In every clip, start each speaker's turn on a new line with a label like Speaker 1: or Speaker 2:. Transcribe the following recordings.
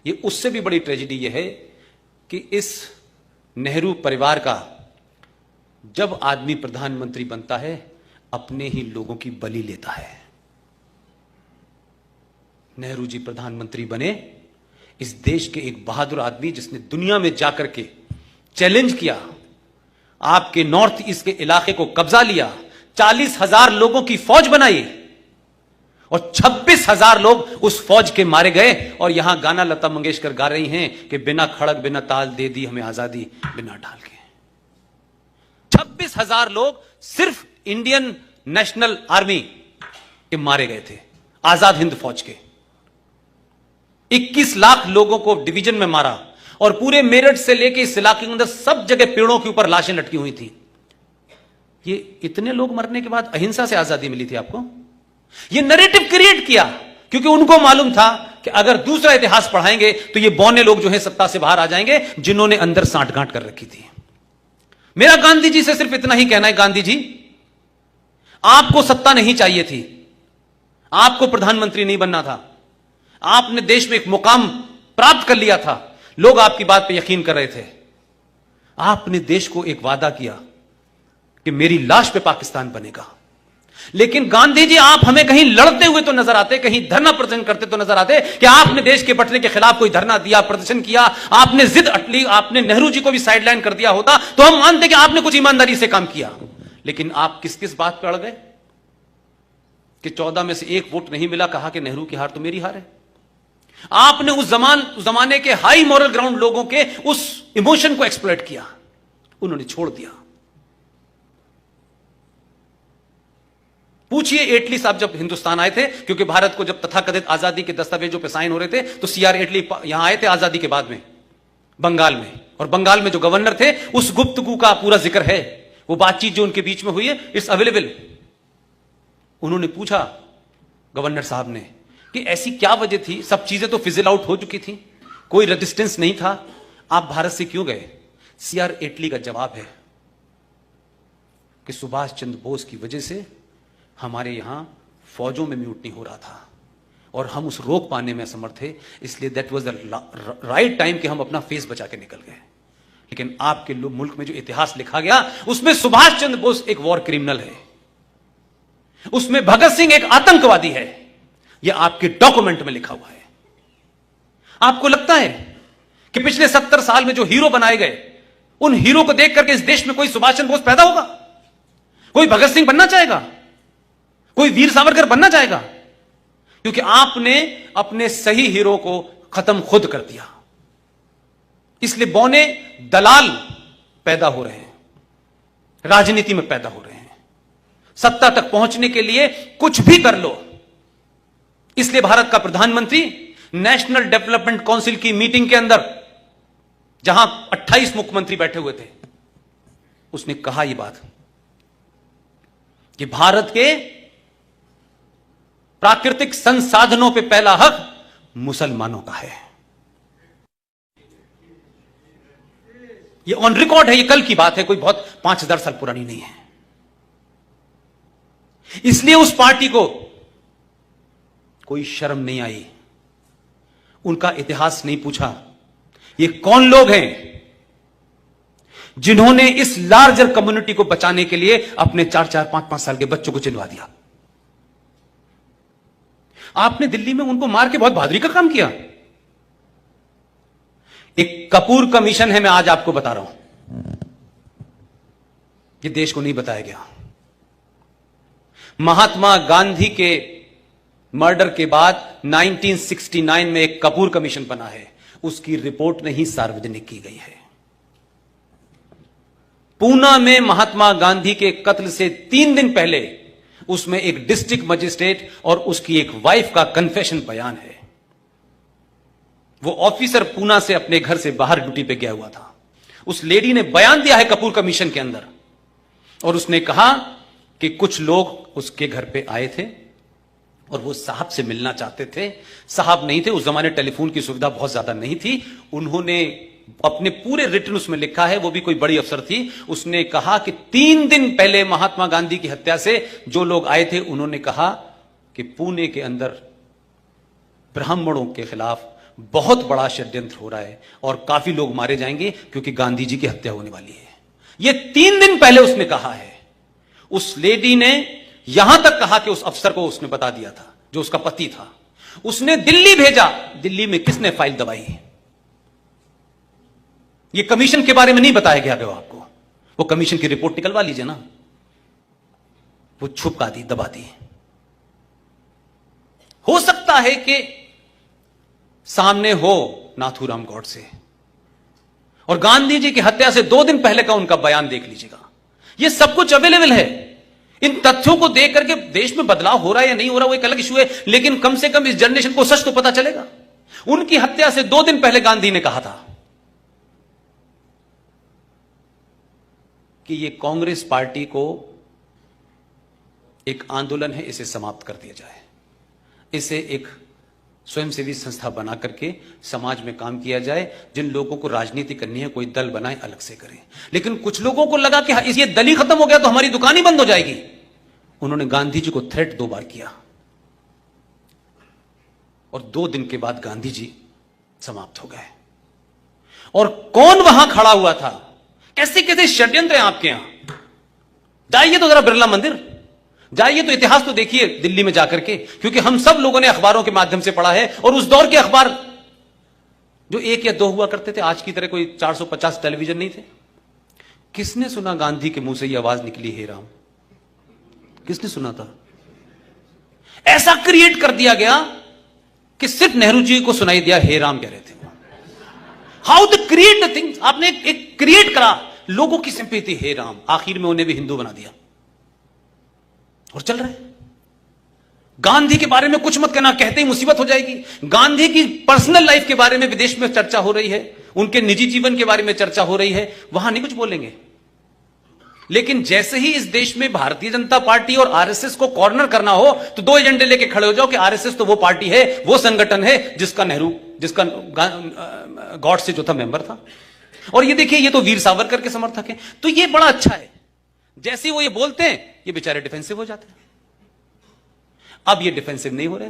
Speaker 1: ये उससे भी बड़ी ट्रेजेडी ये है कि इस नेहरू परिवार का जब आदमी प्रधानमंत्री बनता है अपने ही लोगों की बलि लेता है। नेहरू जी प्रधानमंत्री बने, इस देश के एक बहादुर आदमी जिसने दुनिया में जाकर के चैलेंज किया, आपके नॉर्थ ईस्ट के इलाके को कब्जा लिया, 40,000 लोगों की फौज बनाई और 26,000 लोग उस फौज के मारे गए। और यहां गाना लता मंगेशकर गा रही हैं कि बिना खड़क बिना ताल दे दी हमें आजादी बिना ढाल के। 26,000 लोग सिर्फ इंडियन नेशनल आर्मी के मारे गए थे, आजाद हिंद फौज के। 21 लाख लोगों को डिवीजन में मारा और पूरे मेरठ से लेके इस इलाके के अंदर सब जगह पेड़ों के ऊपर लाशें लटकी हुई थी। ये इतने लोग मरने के बाद अहिंसा से आजादी मिली थी आपको? ये नैरेटिव क्रिएट किया क्योंकि उनको मालूम था कि अगर दूसरा इतिहास पढ़ाएंगे तो ये बौने लोग जो हैं सत्ता से बाहर आ जाएंगे जिन्होंने अंदर सांठगांठ कर रखी थी। मेरा गांधी जी से सिर्फ इतना ही कहना है, गांधी जी आपको सत्ता नहीं चाहिए थी, आपको प्रधानमंत्री नहीं बनना था, आपने देश में एक मुकाम प्राप्त कर लिया था, लोग आपकी बात पे यकीन कर रहे थे। आपने देश को एक वादा किया कि मेरी लाश पे पाकिस्तान बनेगा, लेकिन गांधी जी आप हमें कहीं लड़ते हुए तो नजर आते, कहीं धरना प्रदर्शन करते तो नजर आते कि आपने देश के बंटने के खिलाफ कोई धरना दिया, प्रदर्शन किया, आपने जिद अटली, आपने नेहरू जी को भी साइडलाइन कर दिया होता तो हम मानते कि आपने कुछ ईमानदारी से काम किया। लेकिन आप किस किस बात पर अड़ गए कि 14 में से 1 वोट नहीं मिला, कहा कि नेहरू की हार तो मेरी हार है। आपने उस जमाने के हाई मॉरल ग्राउंड लोगों के उस इमोशन को एक्सप्लॉइट किया, उन्होंने छोड़ दिया। पूछिए एटली साहब जब हिंदुस्तान आए थे, क्योंकि भारत को जब तथाकथित आजादी के दस्तावेजों पे साइन हो रहे थे तो सीआर एटली यहां आए थे आजादी के बाद में बंगाल में, और बंगाल में जो गवर्नर थे उस गुप्तगू का पूरा जिक्र है, वो बातचीत जो उनके बीच में हुई है इट्स अवेलेबल। उन्होंने पूछा गवर्नर साहब ने कि ऐसी क्या वजह थी, सब चीजें तो फिजिल आउट हो चुकी थी, कोई रेजिस्टेंस नहीं था, आप भारत से क्यों गए? सीआर एटली का जवाब है कि सुभाष चंद्र बोस की वजह से हमारे यहां फौजों में म्यूटनी हो रहा था और हम उस रोक पाने में असमर्थ थे, इसलिए that was the right time कि हम अपना फेस बचा के निकल गए। लेकिन आपके मुल्क में जो इतिहास लिखा गया उसमें सुभाष चंद्र बोस एक वॉर क्रिमिनल है, उसमें भगत सिंह एक आतंकवादी है, यह आपके डॉक्यूमेंट में लिखा हुआ है। आपको लगता है कि पिछले 70 साल में जो हीरो बनाए गए उन हीरो को देख करके इस देश में कोई सुभाष चंद्र बोस पैदा होगा, कोई भगत सिंह बनना चाहेगा, कोई वीर सावरकर बनना चाहेगा? क्योंकि आपने अपने सही हीरो को खत्म खुद कर दिया। इसलिए बौने दलाल पैदा हो रहे हैं, राजनीति में पैदा हो रहे हैं, सत्ता तक पहुंचने के लिए कुछ भी कर लो। इसलिए भारत का प्रधानमंत्री नेशनल डेवलपमेंट काउंसिल की मीटिंग के अंदर, जहां 28 मुख्यमंत्री बैठे हुए थे, उसने कहा यह बात कि भारत के प्राकृतिक संसाधनों पे पहला हक मुसलमानों का है। ये ऑन रिकॉर्ड है, ये कल की बात है, कोई बहुत 5,000 साल पुरानी नहीं है। इसलिए उस पार्टी को कोई शर्म नहीं आई, उनका इतिहास नहीं पूछा, ये कौन लोग हैं जिन्होंने इस लार्जर कम्युनिटी को बचाने के लिए अपने 4-4, 5-5 साल के बच्चों को चिनवा दिया। आपने दिल्ली में उनको मार के बहुत बहादुरी का काम किया। एक कपूर कमीशन है, मैं आज आपको बता रहा हूं, ये देश को नहीं बताया गया। महात्मा गांधी के मर्डर के बाद 1969 में एक कपूर कमीशन बना है, उसकी रिपोर्ट नहीं सार्वजनिक की गई है। पूना में महात्मा गांधी के कत्ल से 3 दिन पहले उसमें एक डिस्ट्रिक्ट मजिस्ट्रेट और उसकी एक वाइफ का कन्फेशन बयान है। वो ऑफिसर पूना से अपने घर से बाहर ड्यूटी पे गया हुआ था, उस लेडी ने बयान दिया है कपूर कमीशन के अंदर, और उसने कहा कि कुछ लोग उसके घर पे आए थे और वो साहब से मिलना चाहते थे। साहब नहीं थे, उस जमाने टेलीफोन की सुविधा बहुत ज्यादा नहीं थी। उन्होंने अपने पूरे रिटर्न उसमें लिखा है, वो भी कोई बड़ी अफसर थी, उसने कहा कि 3 दिन पहले महात्मा गांधी की हत्या से जो लोग आए थे उन्होंने कहा कि पुणे के अंदर ब्राह्मणों के खिलाफ बहुत बड़ा षड्यंत्र हो रहा है और काफी लोग मारे जाएंगे क्योंकि गांधी जी की हत्या होने वाली है। यह 3 दिन पहले उसने कहा है। उस लेडी ने यहां तक कहा कि उस अफसर को उसने बता दिया था जो उसका पति था। उसने दिल्ली भेजा। दिल्ली में किसने फाइल दबाई? ये कमीशन के बारे में नहीं बताया गया आपको। वो कमीशन की रिपोर्ट निकलवा लीजिए ना। वो छुपका दी, दबा दी। हो सकता है कि सामने हो नाथूराम गॉडसे और गांधी जी की हत्या से 2 दिन पहले का उनका बयान देख लीजिएगा। यह सब कुछ अवेलेबल है। इन तथ्यों को देख करके देश में बदलाव हो रहा है या नहीं हो रहा वो एक अलग इशू है, लेकिन कम से कम इस जनरेशन को सच तो पता चलेगा। उनकी हत्या से 2 दिन पहले गांधी ने कहा था कि यह कांग्रेस पार्टी को एक आंदोलन है, इसे समाप्त कर दिया जाए। इसे एक स्वयंसेवी संस्था बना करके समाज में काम किया जाए। जिन लोगों को राजनीति करनी है कोई दल बनाए, अलग से करें। लेकिन कुछ लोगों को लगा कि ये दल ही खत्म हो गया तो हमारी दुकान ही बंद हो जाएगी। उन्होंने गांधी जी को थ्रेट 2 बार किया और 2 दिन के बाद गांधी जी समाप्त हो गए। और कौन वहां खड़ा हुआ था? कैसे कैसे षड्यंत्र हैं आपके यहां। जाइए तो जरा बिरला मंदिर जाइए तो इतिहास तो देखिए दिल्ली में जाकर के, क्योंकि हम सब लोगों ने अखबारों के माध्यम से पढ़ा है। और उस दौर के अखबार जो 1 या 2 हुआ करते थे, आज की तरह कोई 450 टेलीविजन नहीं थे। किसने सुना गांधी के मुंह से यह आवाज निकली, हे राम? किसने सुना था? ऐसा क्रिएट कर दिया गया कि सिर्फ नेहरू जी को सुनाई दिया हे राम कह रहे थे। How the create the things. आपने एक क्रिएट करा, लोगों की सिंपैथी हे राम, आखिर में उन्हें भी हिंदू बना दिया और चल रहे। गांधी के बारे में कुछ मत कहना, कहते ही मुसीबत हो जाएगी। गांधी की पर्सनल लाइफ के बारे में विदेश में चर्चा हो रही है, उनके निजी जीवन के बारे में चर्चा हो रही है, वहां नहीं कुछ बोलेंगे। लेकिन जैसे ही इस देश में भारतीय जनता पार्टी और आरएसएस को कॉर्नर करना हो तो 2 एजेंडे लेके खड़े हो जाओ कि आरएसएस तो वो पार्टी है, वो संगठन है जिसका गॉडसे जो था मेंबर था। और ये देखिए, ये तो वीर सावरकर के समर्थक हैं। तो ये बड़ा अच्छा है। जैसे वो ये बोलते हैं ये बेचारे डिफेंसिव हो जाते हैं। अब ये डिफेंसिव नहीं हो रहे,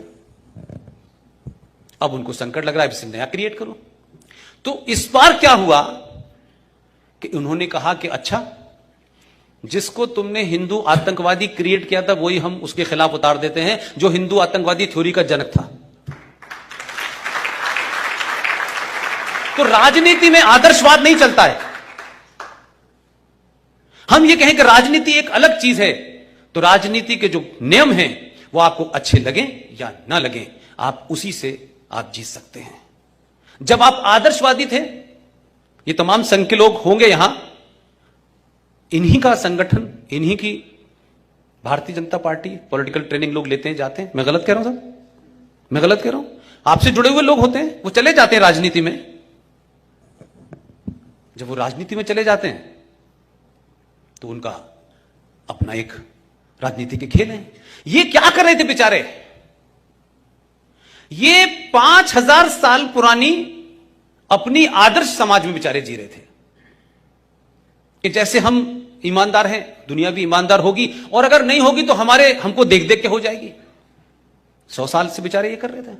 Speaker 1: अब उनको संकट लग रहा है इसे नया क्रिएट करो। तो इस बार क्या हुआ कि उन्होंने कहा कि अच्छा, जिसको तुमने हिंदू आतंकवादी क्रिएट किया था वही हम उसके खिलाफ उतार देते हैं, जो हिंदू आतंकवादी थ्योरी का जनक था। तो राजनीति में आदर्शवाद नहीं चलता है। हम ये कहें कि राजनीति एक अलग चीज है तो राजनीति के जो नियम हैं वो आपको अच्छे लगें या ना लगें, आप उसी से आप जीत सकते हैं। जब आप आदर्शवादी थे, ये तमाम संघ के लोग होंगे यहां, इन्हीं का संगठन, इन्हीं की Bharatiya Janata party political training लोग लेते हैं, जाते हैं। मैं गलत कह रहा हूं साहब? मैं गलत कह रहा हूं? आपसे जुड़े हुए लोग होते हैं, वो चले जाते हैं राजनीति में। जब वो राजनीति में चले जाते हैं तो उनका अपना एक राजनीति के खेल है। ये क्या कर रहे थे बेचारे? ये 5000 साल पुरानी अपनी आदर्श समाज में बेचारे जी रहे थे कि जैसे हम ईमानदार हैं, दुनिया भी ईमानदार होगी, और अगर नहीं होगी तो हमको देख देख के हो जाएगी। 100 साल से बेचारे ये कर रहे थे।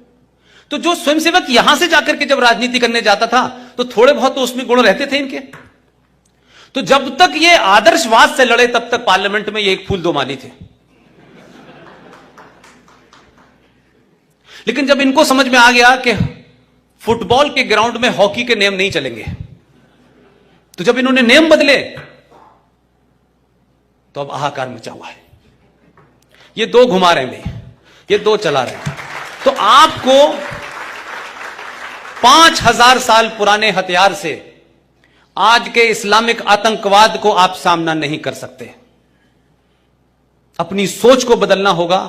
Speaker 1: तो जो स्वयंसेवक यहां से जाकर के जब राजनीति करने जाता था तो थोड़े बहुत तो उसमें गुण रहते थे इनके। तो जब तक ये आदर्शवाद से लड़े तब तक पार्लियामेंट में ये एक फूल 2 माली थे। लेकिन जब इनको समझ में आ गया कि फुटबॉल के ग्राउंड में हॉकी के नियम नहीं चलेंगे, तो जब इन्होंने नियम बदले तो अब हाहाकार मचा हुआ है। ये 2 घुमा रहे हैं, ये 2 चला रहे हैं। तो आपको 5000 साल पुराने हथियार से आज के इस्लामिक आतंकवाद को आप सामना नहीं कर सकते। अपनी सोच को बदलना होगा,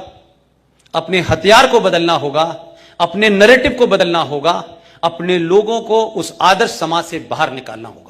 Speaker 1: अपने हथियार को बदलना होगा, अपने नैरेटिव को बदलना होगा, अपने लोगों को उस आदर्श समाज से बाहर निकालना होगा।